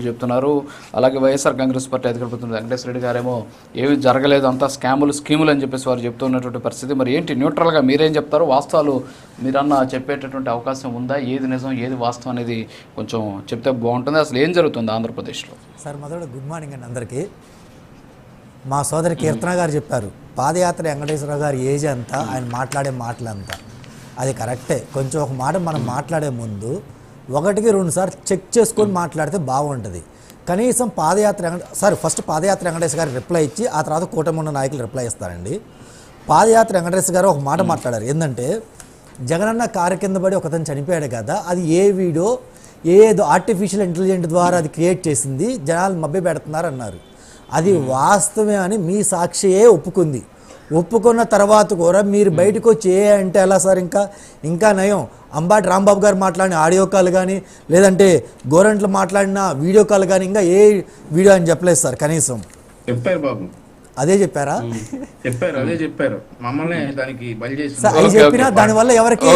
చెప్తున్నారు. అలాగే వైఎస్ఆర్ కాంగ్రెస్ పార్టీ అధికార ప్రతినిధి వెంకటేశ్వర రెడ్డి గారేమో ఏవి జరగలేదు, అంతా స్కీములు అని చెప్పేసి వారు చెప్తున్నటువంటి పరిస్థితి. మరి ఏంటి న్యూట్రల్గా మీరేం చెప్తారు? వాస్తవాలు మీరన్నా చెప్పేటటువంటి అవకాశం ఉందా? ఏది నిజం ఏది వాస్తవం అనేది కొంచెం చెప్తే బాగుంటుంది. అసలు ఏం జరుగుతుంది ఆంధ్రప్రదేశ్లో? సార్ మొదట గుడ్ మార్నింగ్ అండి అందరికీ. మా సోదరి కీర్తన గారు చెప్పారు, పాదయాత్ర వెంకటేశ్వర గారి ఏజ్ అంతా, ఆయన మాట్లాడే మాటలంతా. అది కరెక్టే. కొంచెం ఒక మాట మనం మాట్లాడే ముందు ఒకటికి రెండు సార్లు చెక్ చేసుకొని మాట్లాడితే బాగుంటుంది. కనీసం ఫస్ట్ పాదయాత్ర వెంకటేశ్వర గారు రిప్లై ఇచ్చి ఆ తర్వాత కూటమి ఉన్న నాయకులు రిప్లై ఇస్తారండి. పాదయాత్ర వెంకటేశ్వర గారు ఒక మాట మాట్లాడారు. ఏంటంటే జగనన్న కారు కింద పడి ఒకతను చనిపోయాడు కదా, అది ఏ వీడియో ఏదో ఆర్టిఫిషియల్ ఇంటెలిజెంట్ ద్వారా అది క్రియేట్ చేసింది, జనాలు మభ్య పెడుతున్నారు అన్నారు. అది వాస్తవమే అని మీ సాక్షియే ఒప్పుకుంది. ఒప్పుకున్న తర్వాత కూడా మీరు బయటకు వచ్చి అంటే ఎలా సార్? ఇంకా నయం, అంబాటి రాంబాబు గారు మాట్లాడిన ఆడియో కాల్ కానీ, లేదంటే గోరంట్లు మాట్లాడిన వీడియో కాల్ కానీ, ఇంకా ఏ వీడియో అని చెప్పలేదు సార్. కనీసం చెప్పారు బాబు, అదే చెప్పారా? చెప్పారు మమ్మల్ని దానికి బలి చేసి. అవి చెప్పినా దానివల్ల ఎవరికి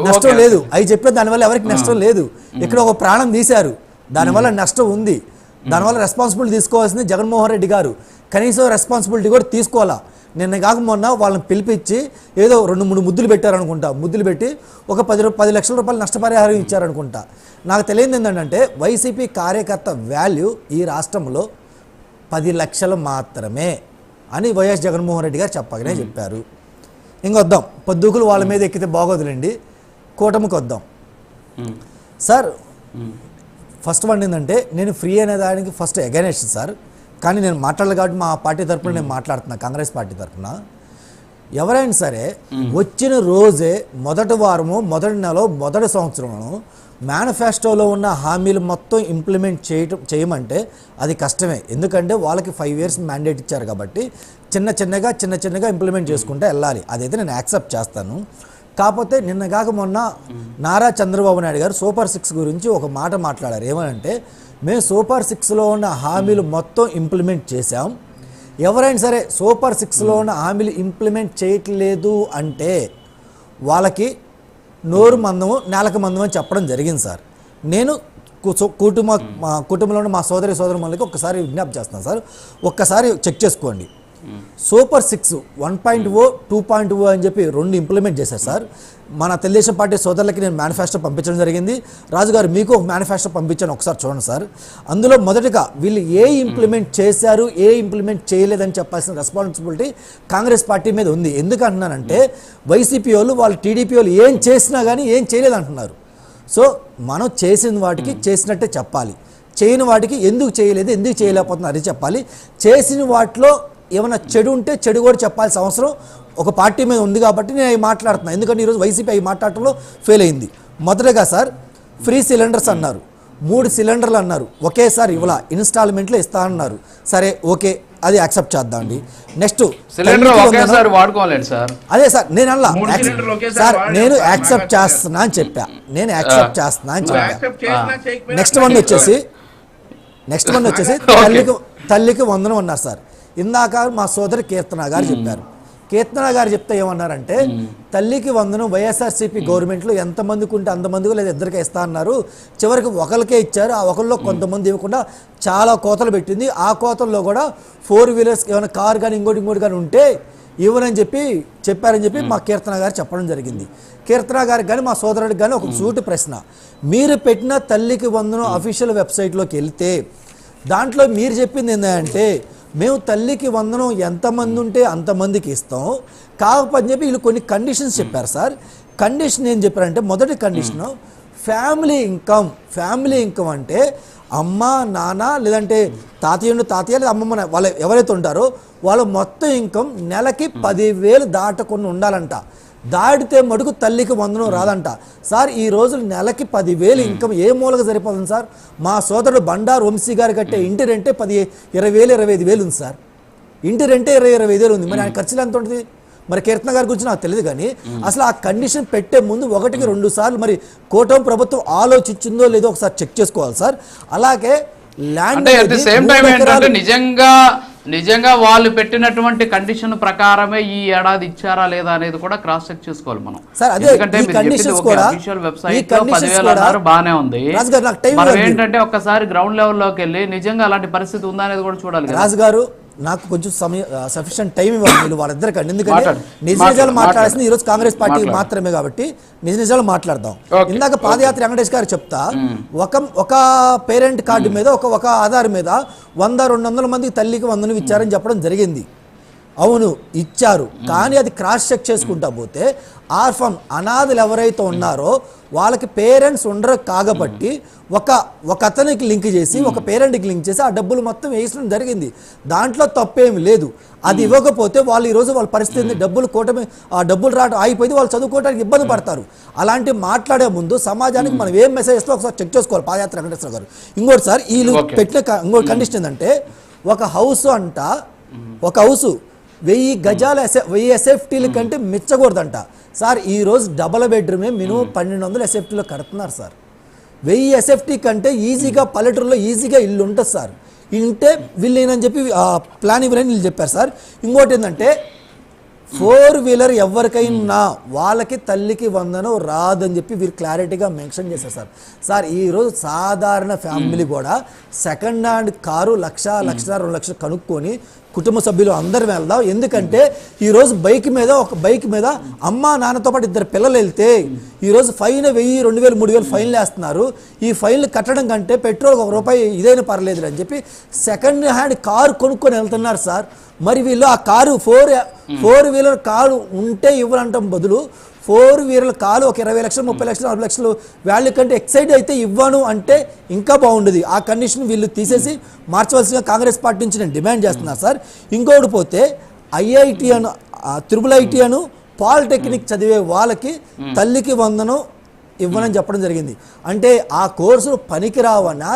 నష్టం లేదు. అవి చెప్పినా దానివల్ల ఎవరికి నష్టం లేదు. ఇక్కడ ఒక ప్రాణం తీశారు, దానివల్ల నష్టం ఉంది. దానివల్ల రెస్పాన్సిబిలిటీ తీసుకోవాల్సింది జగన్మోహన్ రెడ్డి గారు. కనీసం రెస్పాన్సిబిలిటీ కూడా తీసుకోవాలా. నిన్న కాక మొన్న వాళ్ళని పిలిపించి ఏదో 2-3 ముద్దులు పెట్టారనుకుంటా. ముద్దులు పెట్టి ఒక 10 లక్షల రూపాయలు నష్టపరిహారం ఇచ్చారనుకుంటా. నాకు తెలియదు ఏంటంటే వైసీపీ కార్యకర్త వాల్యూ ఈ రాష్ట్రంలో 10 లక్షలు మాత్రమే అని వైఎస్ జగన్మోహన్ రెడ్డి గారు చెప్పగానే చెప్పారు. ఇంకొద్దాం, పొద్దుకులు వాళ్ళ మీద ఎక్కితే బాగోదులేండి, కూటమికి వద్దాం. సార్ ఫస్ట్ వన్ ఏంటంటే, నేను ఫ్రీ అనే దానికి ఫస్ట్ అగైనెస్ట్ సార్. కానీ నేను మాట్లాడాలి కాబట్టి మా పార్టీ తరఫున నేను మాట్లాడుతున్నా, కాంగ్రెస్ పార్టీ తరఫున. ఎవరైనా సరే వచ్చిన రోజే మొదటి వారము, మొదటి నెల, మొదటి సంవత్సరంలో మేనిఫెస్టోలో ఉన్న హామీలు మొత్తం ఇంప్లిమెంట్ చేయమంటే అది కష్టమే. ఎందుకంటే వాళ్ళకి 5 years మ్యాండేట్ ఇచ్చారు కాబట్టి చిన్న చిన్నగా ఇంప్లిమెంట్ చేసుకుంటే వెళ్ళాలి. అదైతే నేను యాక్సెప్ట్ చేస్తాను. కాకపోతే నిన్న కాక మొన్న నారా చంద్రబాబు నాయుడు గారు సూపర్ 6 గురించి ఒక మాట మాట్లాడారు. ఏమనంటే, మేము సూపర్ 6లో ఉన్న హామీలు మొత్తం ఇంప్లిమెంట్ చేశాం. ఎవరైనా సరే సూపర్ 6లో ఉన్న హామీలు ఇంప్లిమెంట్ చేయట్లేదు అంటే వాళ్ళకి నోరు మందము నేలకు మందము అని చెప్పడం జరిగింది సార్. నేను కుటుంబంలో ఉన్న మా సోదరులకి ఒక్కసారి విజ్ఞప్తి చేస్తున్నాను సార్, ఒక్కసారి చెక్ చేసుకోండి. సూపర్ 6 1.0 2.0 అని చెప్పి 2 ఇంప్లిమెంట్ చేశారు సార్. మన తెలుగుదేశం పార్టీ సోదరులకి నేను మేనిఫెస్టో పంపించడం జరిగింది. రాజుగారు మీకు ఒక మేనిఫెస్టో పంపించాను, ఒకసారి చూడండి సార్. అందులో మొదటిగా వీళ్ళు ఇంప్లిమెంట్ చేశారు, ఇంప్లిమెంట్ చేయలేదని చెప్పాల్సిన రెస్పాన్సిబిలిటీ కాంగ్రెస్ పార్టీ మీద ఉంది. ఎందుకంటున్నానంటే వైసీపీ వాళ్ళు టీడీపీ వాళ్ళు ఏం చేసినా కానీ ఏం చేయలేదంటున్నారు. సో మనం చేసిన వాటికి చేసినట్టే చెప్పాలి, చేయని వాటికి ఎందుకు చేయలేదు, ఎందుకు చేయలేకపోతున్నారు అది చెప్పాలి. చేసిన వాటిలో ఏమైనా చెడు ఉంటే చెడు కూడా చెప్పాల్సిన అవసరం ఒక పార్టీ మీద ఉంది కాబట్టి నేను అవి మాట్లాడుతున్నాను. ఎందుకంటే ఈరోజు వైసీపీ అవి మాట్లాడటంలో ఫెయిల్ అయింది. మొదటగా సార్ ఫ్రీ సిలిండర్స్ అన్నారు, 3 సిలిండర్లు అన్నారు, ఒకేసారి ఇవ్వాల, ఇన్స్టాల్మెంట్లో ఇస్తా అన్నారు. సరే ఓకే, అది యాక్సెప్ట్ చేద్దాం అండి. నెక్స్ట్ అదే సార్ నేను అలా సార్ నేను యాక్సెప్ట్ చేస్తున్నా అని చెప్పా, నెక్స్ట్ వన్ వచ్చేసి తల్లికి వందనం అన్నారు సార్. ఇందాక మా సోదరి కీర్తన గారు చెప్పారు. కీర్తన గారు చెప్తే ఏమన్నారంటే, తల్లికి వందనం వైఎస్ఆర్సీపీ గవర్నమెంట్లో ఎంతమందికి ఉంటే అంతమందికి లేదా ఇద్దరికే ఇస్తా అన్నారు. చివరికి ఒకరికే ఇచ్చారు. ఆ ఒకరిలో కొంతమంది ఇవ్వకుండా చాలా కోతలు పెట్టింది. ఆ కోతల్లో కూడా 4 wheelers ఏమైనా కారు కానీ ఇంకోటి కానీ ఉంటే ఇవ్వనని చెప్పారని చెప్పి మా కీర్తన గారు చెప్పడం జరిగింది. కీర్తన గారికి కానీ మా సోదరుడికి కానీ ఒక సూటి ప్రశ్న, మీరు పెట్టిన తల్లికి వందనం అఫీషియల్ వెబ్సైట్లోకి వెళ్తే దాంట్లో మీరు చెప్పింది ఏంటంటే, మేము తల్లికి వందనం ఎంతమంది ఉంటే అంతమందికి ఇస్తాం, కాకపోతే చెప్పి వీళ్ళు కొన్ని కండిషన్స్ చెప్పారు సార్. కండిషన్ ఏం చెప్పారంటే, మొదటి కండిషన్ ఫ్యామిలీ ఇన్కమ్ అంటే అమ్మ నాన్న లేదంటే తాతయ్య లేదా అమ్మమ్మ వాళ్ళు ఎవరైతే ఉంటారో వాళ్ళ మొత్తం ఇన్కమ్ నెలకి 10,000 దాటకుండా ఉండాలంట. దాటితే మటుకు తల్లికి వందనం రాదంట. సార్ ఈ రోజు నెలకి 10,000 ఇన్కమ్ ఏ మూలగా సరిపోతుంది సార్? మా సోదరుడు బండారు వంశీ గారు కట్టే ఇంటి రెంటే 20,000 25,000 ఉంది సార్. ఇంటి రెంటే 25,000 ఉంది. మరి ఆయన ఖర్చులు ఎంత ఉంటుంది? మరి కీర్తన గారి గురించి నాకు తెలియదు. కానీ అసలు ఆ కండిషన్ పెట్టే ముందు 1-2 సార్లు మరి కూటమి ప్రభుత్వం ఆలోచించిందో లేదో ఒకసారి చెక్ చేసుకోవాలి సార్. అలాగే ల్యాండ్ నిజంగా నిజంగా వాళ్ళు పెట్టినటువంటి కండిషన్ ప్రకారమే ఈ ఏడాది ఇచ్చారా లేదా అనేది కూడా క్రాస్ చెక్ చేసుకోవాలి మనం. సార్ అదే ఎందుకంటే మీరు చెప్పింది ఒక అఫీషియల్ వెబ్సైట్ లో 10,000 అన్నారు, బానే ఉంది. మనం ఏంటంటే ఒక్కసారి గ్రౌండ్ లెవెల్లోకి వెళ్ళి నిజంగా అలాంటి పరిస్థితి ఉందా అనేది కూడా చూడాలి. రాజు గారు నాకు కొంచెం సఫిషియెంట్ టైం ఇవ్వాలి మీరు వాళ్ళిద్దరికండి, ఎందుకంటే నిజ నిజాలు మాట్లాడాల్సింది ఈరోజు కాంగ్రెస్ పార్టీ మాత్రమే కాబట్టి నిజ నిజాలు మాట్లాడదాం. ఇందాక పాదయాత్ర వెంకటేష్ గారు చెప్తా ఒక పేరెంట్ కార్డు మీద ఒక ఆధార్ మీద 100-200 మందికి తల్లికి 100 ఇచ్చారని చెప్పడం జరిగింది. అవును ఇచ్చారు, కానీ అది క్రాస్ చెక్ చేసుకుంటా పోతే ఆర్ఫన్ అనాథలు ఎవరైతే ఉన్నారో వాళ్ళకి పేరెంట్స్ ఉండరు కాబట్టి ఒక అతనికి లింక్ చేసి ఒక పేరెంట్కి లింక్ చేసి ఆ డబ్బులు మొత్తం వేయడం జరిగింది. దాంట్లో తప్పేమి లేదు. అది ఇవ్వకపోతే వాళ్ళు ఈరోజు వాళ్ళ పరిస్థితి డబ్బులు రావడం ఆగిపోయింది, వాళ్ళు చదువుకోవడానికి ఇబ్బంది పడతారు. అలాంటి మాట్లాడే ముందు సమాజానికి మనం ఏం మెసేజ్ ఇస్తాం ఒకసారి చెక్ చేసుకోవాలి. పాదయాత్ర వెంకటేశ్వర గారు ఇంకోటి సార్ వీళ్ళు పెట్టిన ఇంకోటి కండిషన్ ఏంటంటే ఒక హౌస్ అంట, ఒక హౌస్ 1000 గజాల 1000 ఎస్ఎఫ్టీల కంటే మించకూడదంట సార్. ఈరోజు డబల్ బెడ్రూమే మినిమం 1200 ఎస్ఎఫ్టీలో కడుతున్నారు సార్. 1000 ఎస్ఎఫ్టీ కంటే ఈజీగా పల్లెటూరులో ఈజీగా ఇల్లు ఉంటుంది సార్. ఇంటే వీళ్ళేనని చెప్పి ప్లాన్ ఇవ్వరని వీళ్ళు చెప్పారు సార్. ఇంకోటి ఏంటంటే 4-వీలర్ ఎవరికైనా వాళ్ళకి తల్లికి 100 రాదని చెప్పి వీరు క్లారిటీగా మెన్షన్ చేశారు సార్. సార్ ఈరోజు సాధారణ ఫ్యామిలీ కూడా సెకండ్ హ్యాండ్ కారు 1,00,000-1,02 లక్షలు కనుక్కొని కుటుంబ సభ్యులు అందరు వెళ్దాం. ఎందుకంటే ఈరోజు బైక్ మీద అమ్మ నాన్నతో పాటు 2 పిల్లలు వెళ్తే ఈరోజు ఫైన్ 1000, 2000, 3000 ఫైన్లు వేస్తున్నారు. ఈ ఫైన్లు కట్టడం కంటే పెట్రోల్ ₹1 ఇదైనా పర్లేదు అని చెప్పి సెకండ్ హ్యాండ్ కారు కొనుక్కొని వెళ్తున్నారు సార్. మరి వీళ్ళు ఆ కారు 4-వీలర్ కారు ఉంటే ఇవ్వాలంటాం బదులు 4-వీలర్ కారు ఒక 20 లక్షలు, 30 లక్షలు, 40 లక్షలు వాల్యూ కంటే ఎక్సైడ్ అయితే ఇవ్వను అంటే ఇంకా బాగుండేది. ఆ కండిషన్ వీళ్ళు తీసేసి మార్చవలసిన కాంగ్రెస్ పార్టీ నుంచి నేను డిమాండ్ చేస్తున్నాను సార్. ఇంకోటి పోతే IIT Anu triple IT Anu polytechnic చదివే వాళ్ళకి తల్లికి 100 ఇవ్వనని చెప్పడం జరిగింది. అంటే ఆ కోర్సులు పనికిరావనా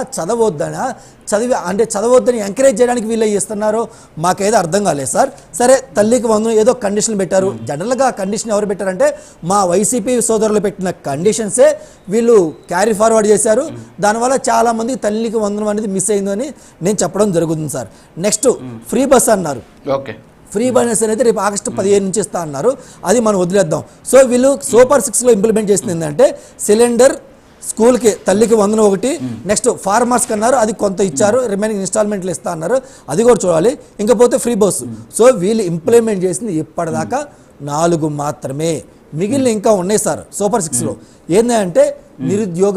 చదవద్దని ఎంకరేజ్ చేయడానికి వీళ్ళు ఇస్తున్నారో మాకేదో అర్థం కాలేదు సార్. సరే తల్లికి 100 ఏదో కండిషన్లు పెట్టారు. జనరల్గా ఆ కండిషన్ ఎవరు పెట్టారంటే మా వైసీపీ సోదరులు పెట్టిన కండిషన్సే వీళ్ళు క్యారీ ఫార్వర్డ్ చేశారు. దానివల్ల చాలామంది తల్లికి 100 అనేది మిస్ అయిందని నేను చెప్పడం జరుగుతుంది సార్. నెక్స్ట్ ఫ్రీ బస్ అన్నారు. ఓకే, ఫ్రీ బస్ అనేది రేపు ఆగస్టు 15 నుంచి ఇస్తా అన్నారు. అది మనం వదిలేద్దాం. సో వీళ్ళు సూపర్ 6లో ఇంప్లిమెంట్ చేసింది ఏంటంటే సిలిండర్, స్కూల్కి తల్లికి 100 ఒకటి, నెక్స్ట్ ఫార్మర్స్కి అన్నారు అది కొంత ఇచ్చారు, రిమైనింగ్ ఇన్స్టాల్మెంట్లు ఇస్తా అన్నారు, అది కూడా చూడాలి. ఇంకపోతే ఫ్రీ బస్సు. సో వీళ్ళు ఇంప్లిమెంట్ చేసింది ఇప్పటిదాకా 4 మాత్రమే, మిగిలిన ఇంకా ఉన్నాయి సార్ సూపర్ 6లో. ఏంటంటే నిరుద్యోగ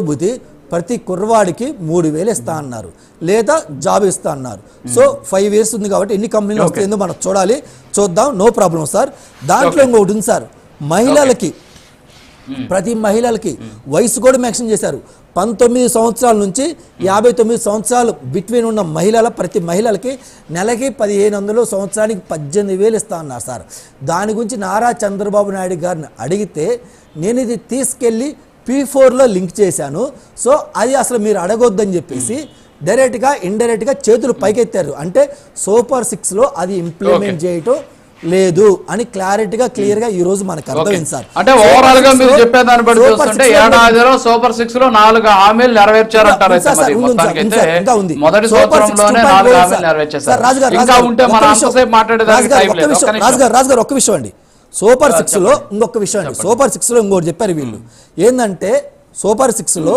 భృతి ప్రతి కుర్రవాడికి 3,000 ఇస్తా అన్నారు, లేదా జాబ్ ఇస్తా అన్నారు. సో 5 years ఉంది కాబట్టి ఎన్ని కంపెనీలు వస్తాయిందో మనం చూద్దాం, నో ప్రాబ్లం సార్. దాంట్లో ఇంకొకటి ఉంది సార్, మహిళలకి ప్రతి మహిళలకి వయసు కూడా మెన్షన్ చేశారు. 19 సంవత్సరాల నుంచి 59 సంవత్సరాలు బిట్వీన్ ఉన్న ప్రతి మహిళలకి నెలకి 1,500, సంవత్సరానికి 18,000 ఇస్తా అన్నారు సార్. దాని గురించి నారా చంద్రబాబు నాయుడు గారిని అడిగితే నేను ఇది తీసుకెళ్ళి P4లో లింక్ చేశాను. సో అది అసలు మీరు అడగొద్దని చెప్పేసి డైరెక్ట్గా ఇండైరెక్ట్గా చేతులు పైకెత్తారు. అంటే సూపర్ 6లో అది ఇంప్లిమెంట్ చేయటం లేదు అని క్లియర్గా ఈ రోజు మనకు అర్థమైంది సార్. అంటే ఓవరాల్ గా మీరు చెప్పే దాన్ని బట్టి చూస్తుంటే ఏడాదిలో సూపర్ 6లో 4 హామీలు నెరవేర్చారంటారు. మొదటి సంవత్సరంలోనే 4 హామీలు నెరవేర్చారు. ఇంకా ఉంటే మనం అంతసేపు మాట్లాడేదానికి టైం లేదు. రాజుగారు ఒక్క విషయం అండి, సూపర్ 6లో ఇంకొక విషయం అండి, సూపర్ 6లో ఇంకోటి చెప్పారు వీళ్ళు. ఏంటంటే సూపర్ 6లో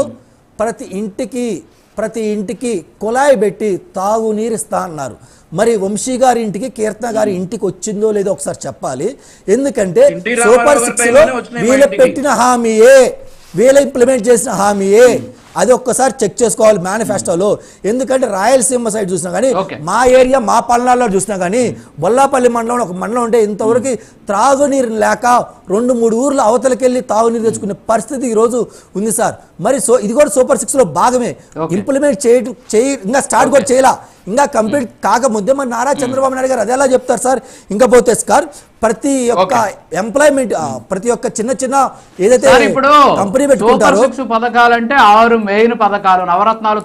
ప్రతి ఇంటికి కుళాయి పెట్టి తాగునీరు ఇస్తా అన్నారు. మరి వంశీ గారి ఇంటికి, కీర్తన గారి ఇంటికి వచ్చిందో లేదో ఒకసారి చెప్పాలి. ఎందుకంటే సూపర్ 6లో వీళ్ళు పెట్టిన హామీయే, వీళ్ళు ఇంప్లిమెంట్ చేసిన హామీయే, అది ఒక్కసారి చెక్ చేసుకోవాలి మేనిఫెస్టోలో. ఎందుకంటే రాయలసీమ సైడ్ చూసినా కానీ, మా ఏరియా మా పల్నాడులో చూసినా కానీ, బొల్లాపల్లి మండలం ఒక మండలం ఉంటే ఇంతవరకు త్రాగునీరు లేక 2-3 ఊర్లు అవతలకెళ్ళి తాగునీరు తెచ్చుకునే పరిస్థితి ఈరోజు ఉంది సార్. మరి ఇది కూడా సూపర్ 6లో భాగమే. ఇంప్లిమెంట్ ఇంకా స్టార్ట్ కూడా చేయాల, ఇంకా కంప్లీట్ కాకముందే మరి నారా చంద్రబాబు నాయుడు గారు అది ఎలా చెప్తారు సార్? ఇంకా పోతే సార్ ప్రతి ఒక్క ఎంప్లాయ్మెంట్, ప్రతి ఒక్క చిన్న ఏదైతే కంపెనీ పెట్టుకుంటారో పథకాలంటే 6 మెయిన్ పథకాలు, నవరత్నాలు